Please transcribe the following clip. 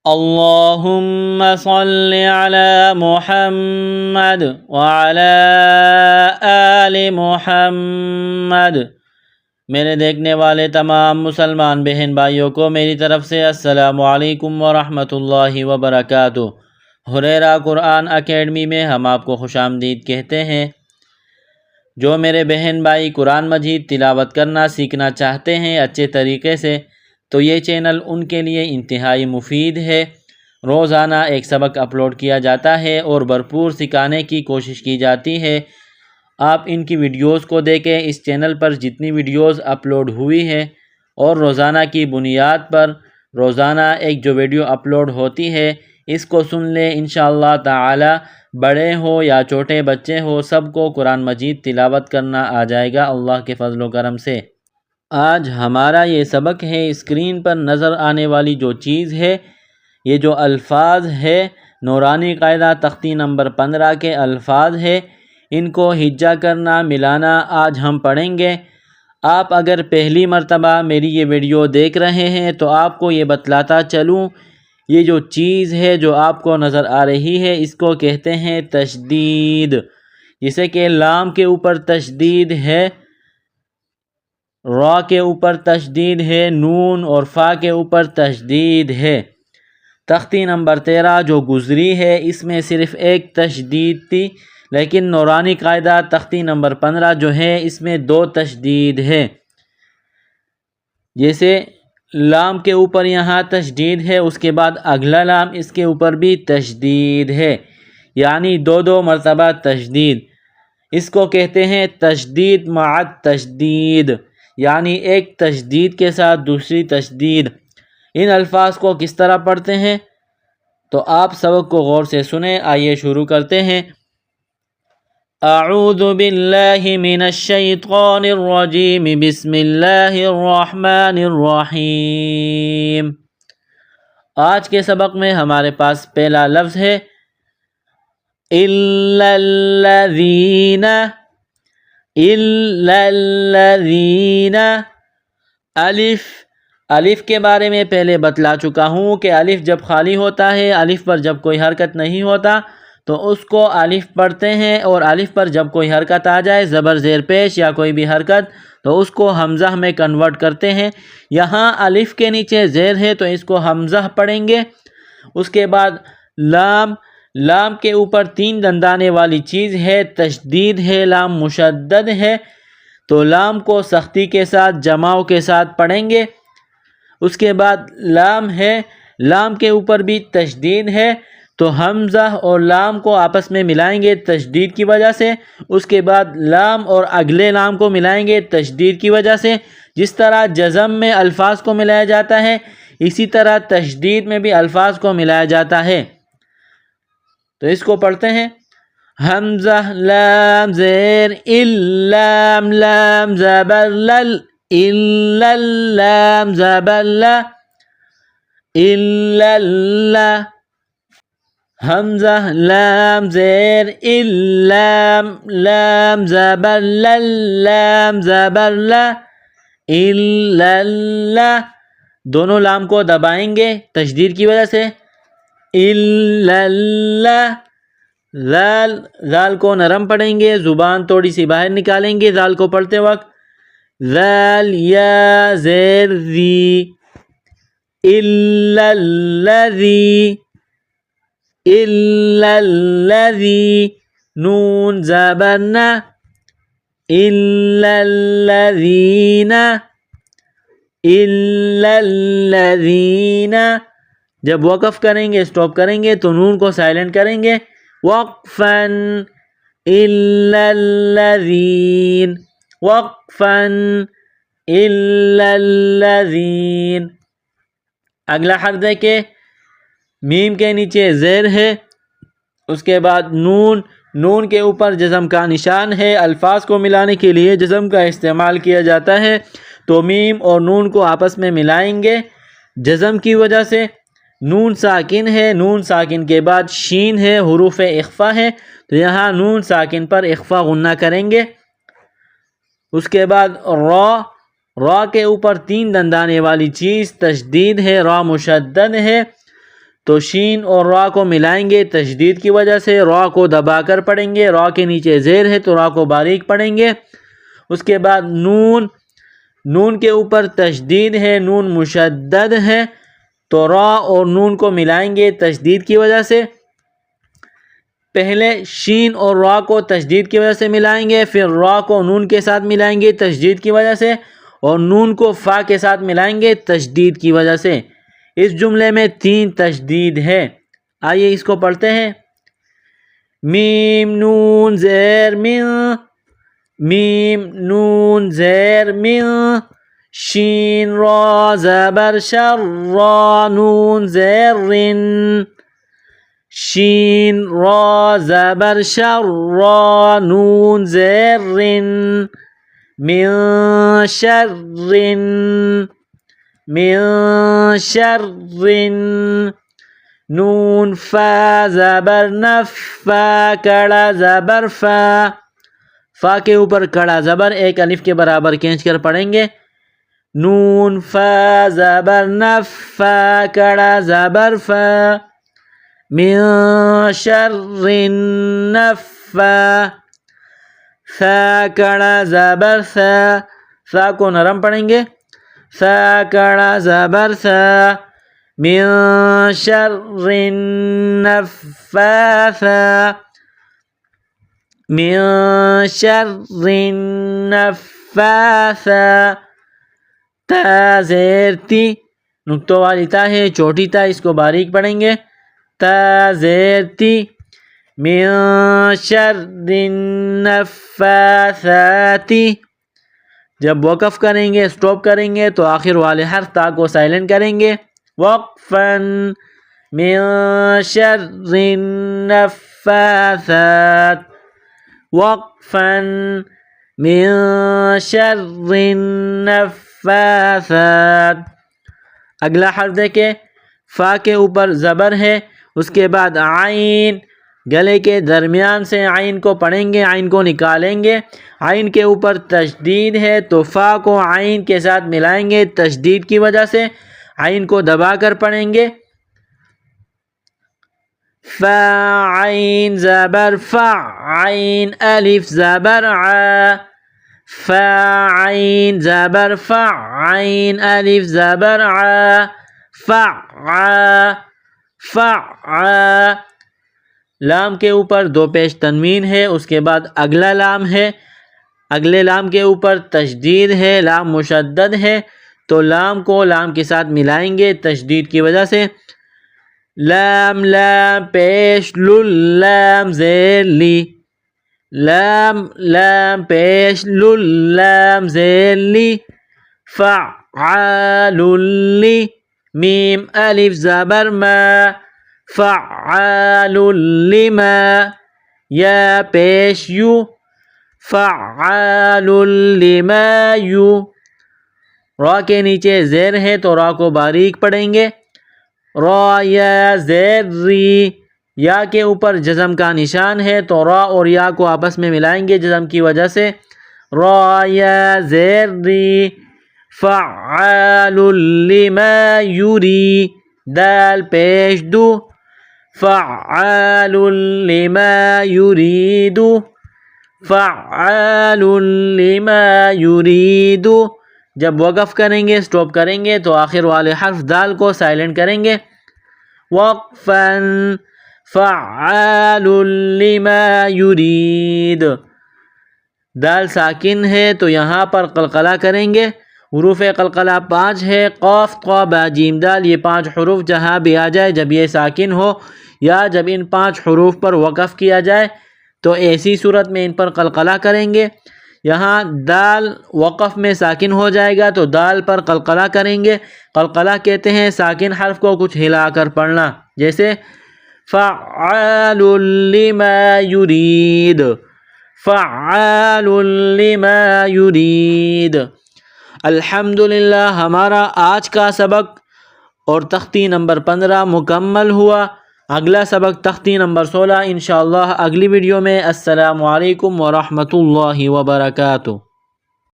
اللہم صل علی محمد وعلی آل محمد۔ میرے دیکھنے والے تمام مسلمان بہن بھائیوں کو میری طرف سے السلام علیکم ورحمۃ اللہ وبرکاتہ۔ ہریرہ قرآن اکیڈمی میں ہم آپ کو خوش آمدید کہتے ہیں۔ جو میرے بہن بھائی قرآن مجید تلاوت کرنا سیکھنا چاہتے ہیں اچھے طریقے سے، تو یہ چینل ان کے لیے انتہائی مفید ہے۔ روزانہ ایک سبق اپلوڈ کیا جاتا ہے اور بھرپور سکھانے کی کوشش کی جاتی ہے۔ آپ ان کی ویڈیوز کو دیکھیں۔ اس چینل پر جتنی ویڈیوز اپلوڈ ہوئی ہیں اور روزانہ کی بنیاد پر روزانہ ایک جو ویڈیو اپلوڈ ہوتی ہے، اس کو سن لیں، انشاءاللہ تعالی بڑے ہو یا چھوٹے بچے ہو، سب کو قرآن مجید تلاوت کرنا آ جائے گا اللہ کے فضل و کرم سے۔ آج ہمارا یہ سبق ہے، اسکرین پر نظر آنے والی جو چیز ہے، یہ جو الفاظ ہے، نورانی قاعدہ تختی نمبر 15 کے الفاظ ہے، ان کو ہجا کرنا ملانا آج ہم پڑھیں گے۔ آپ اگر پہلی مرتبہ میری یہ ویڈیو دیکھ رہے ہیں تو آپ کو یہ بتلاتا چلوں، یہ جو چیز ہے جو آپ کو نظر آ رہی ہے، اس کو کہتے ہیں تشدید۔ جیسے کہ لام کے اوپر تشدید ہے، را کے اوپر تشدید ہے، نون اور فا کے اوپر تشدید ہے۔ تختی نمبر 13 جو گزری ہے، اس میں صرف ایک تشدید تھی، لیکن نورانی قاعدہ تختی نمبر 15 جو ہے، اس میں 2 تشدید ہے۔ جیسے لام کے اوپر یہاں تشدید ہے، اس کے بعد اگلا لام اس کے اوپر بھی تشدید ہے، یعنی 2 مرتبہ تشدید۔ اس کو کہتے ہیں تشدید مع تشدید، یعنی ایک تشدید کے ساتھ دوسری تشدید۔ ان الفاظ کو کس طرح پڑھتے ہیں تو آپ سبق کو غور سے سنیں۔ آئیے شروع کرتے ہیں۔ اعوذ باللہ من الشیطان الرجیم، بسم اللہ الرحمن الرحیم۔ آج کے سبق میں ہمارے پاس پہلا لفظ ہے الا الذین۔ الا الذین، الف کے بارے میں پہلے بتلا چکا ہوں کہ الف جب خالی ہوتا ہے، الف پر جب کوئی حرکت نہیں ہوتا تو اس کو الف پڑھتے ہیں، اور الف پر جب کوئی حرکت آ جائے، زبر زیر پیش یا کوئی بھی حرکت، تو اس کو حمزہ میں کنورٹ کرتے ہیں۔ یہاں الف کے نیچے زیر ہے تو اس کو حمزہ پڑھیں گے۔ اس کے بعد لام، لام کے اوپر 3 دندانے والی چیز ہے، تشدید ہے، لام مشدد ہے، تو لام کو سختی کے ساتھ جماؤ کے ساتھ پڑھیں گے۔ اس کے بعد لام ہے، لام کے اوپر بھی تشدید ہے، تو حمزہ اور لام کو آپس میں ملائیں گے تشدید کی وجہ سے۔ اس کے بعد لام اور اگلے لام کو ملائیں گے تشدید کی وجہ سے۔ جس طرح جزم میں الفاظ کو ملایا جاتا ہے، اسی طرح تشدید میں بھی الفاظ کو ملایا جاتا ہے۔ تو اس کو پڑھتے ہیں، حمزہ لام زیر لام، لام زبر لل، الا لام زبر لا، الا اللہ، حمزہ لام زیر لام، لام زبر لل، لام زبر لا، الا اللہ، دونوں لام کو دبائیں گے تشدید کی وجہ سے، الا اللہ۔ ذال، ذال کو نرم پڑھیں گے، زبان تھوڑی سی باہر نکالیں گے ذال کو پڑھتے وقت، ذال یا زیر ذی، الا الذی، الا الذی، نون زبر نا، الا الذین، الا الذین۔ جب وقف کریں گے، اسٹاپ کریں گے تو نون کو سائلنٹ کریں گے، وقفاً، الا الذین، وقفاً، الا الذین۔ اگلا حرف دیکھیں، میم کے نیچے زیر ہے، اس کے بعد نون، نون کے اوپر جزم کا نشان ہے۔ الفاظ کو ملانے کے لیے جزم کا استعمال کیا جاتا ہے، تو میم اور نون کو آپس میں ملائیں گے جزم کی وجہ سے۔ نون ساکن ہے، نون ساکن کے بعد شین ہے، حروف اخفا ہے، تو یہاں نون ساکن پر اخفا غنہ کریں گے۔ اس کے بعد را، را کے اوپر 3 دندانے والی چیز تشدید ہے، را مشدد ہے، تو شین اور را کو ملائیں گے تشدید کی وجہ سے، را کو دبا کر پڑھیں گے، را کے نیچے زیر ہے تو را کو باریک پڑھیں گے۔ اس کے بعد نون، نون کے اوپر تشدید ہے، نون مشدد ہے تو را اور نون کو ملائیں گے تشدید کی وجہ سے۔ پہلے شین اور را کو تشدید کی وجہ سے ملائیں گے، پھر را کو نون کے ساتھ ملائیں گے تشدید کی وجہ سے، اور نون کو فا کے ساتھ ملائیں گے تشدید کی وجہ سے۔ اس جملے میں 3 تشدید ہے، آئیے اس کو پڑھتے ہیں۔ میم نون زیر من، میم نون زیر من، شین را زبر شر، را نون زیر رن، شین را زبر شر، را نون زیر رن، من شر، من شر، نون فا زبر نف، فا کڑا زبر فا، فا کے اوپر کڑا زبر ایک الف کے برابر کھینچ کر پڑھیں گے۔ نون فا زبر نف، فا کڑا زبر فا، من شر النفا، ثا کڑا زبر ثا، ثا کو نرم پڑھیں گے، ثا کڑا زبر ثا، من شر النفاثا، من شر النفاثا، تا زیر تی، نقطوں والی تا ہے، چھوٹی تا، اس کو باریک پڑھیں گے، تا زیر تی، من شر النفاثات۔ جب وقف کریں گے، سٹاپ کریں گے تو آخر والے حرف تا کو سائلنٹ کریں گے، وقفا، من شر النفاثات، وقفا، من شر النفاثات۔ اگلا حرف دیکھیں، فا کے اوپر زبر ہے، اس کے بعد عین، گلے کے درمیان سے عین کو پڑھیں گے، عین کو نکالیں گے، عین کے اوپر تشدید ہے تو فا کو عین کے ساتھ ملائیں گے تشدید کی وجہ سے، عین کو دبا کر پڑھیں گے، فا عین زبر فع، عین الف زبر ع، فا عین زبر فع، عین الف زبر ع، فع، فع۔ لام کے اوپر 2 پیش تنوین ہے، اس کے بعد اگلا لام ہے، اگلے لام کے اوپر تشدید ہے، لام مشدد ہے تو لام کو لام کے ساتھ ملائیں گے تشدید کی وجہ سے، لام، لام پیش لل، لام زیر لی، لام، لام پیش لل، لام زیر لی، فعال لی، میم الف زبر ما، فعال لما، یا پیش یو، فعال لما یو، را کے نیچے زیر ہے تو را کو باریک پڑھیں گے، را یا زیر ری، یا کے اوپر جزم کا نشان ہے تو را اور یا کو آپس میں ملائیں گے جزم کی وجہ سے، را یا زیر ری، فعال لما یری، دال پیش دو، فعال لما یرید، فعال لما یرید۔ جب وقف کریں گے، سٹاپ کریں گے تو آخر والے حرف دال کو سائلنٹ کریں گے، وقفا، فعال لما یرید۔ دال ساکن ہے تو یہاں پر قلقلہ کریں گے، حروف قلقلہ 5 ہے، قاف، طا، با، جیم، دال، یہ 5 حروف جہاں بھی آ جائے جب یہ ساکن ہو یا جب ان 5 حروف پر وقف کیا جائے تو ایسی صورت میں ان پر قلقلہ کریں گے۔ یہاں دال وقف میں ساکن ہو جائے گا تو دال پر قلقلہ کریں گے، قلقلہ کہتے ہیں ساکن حرف کو کچھ ہلا کر پڑھنا، جیسے فعال لما یرید، فعال لما یرید۔ الحمدللہ ہمارا آج کا سبق اور تختی نمبر 15 مکمل ہوا۔ اگلا سبق تختی نمبر 16 انشاءاللہ اگلی ویڈیو میں۔ السلام علیکم ورحمۃ اللہ وبرکاتہ۔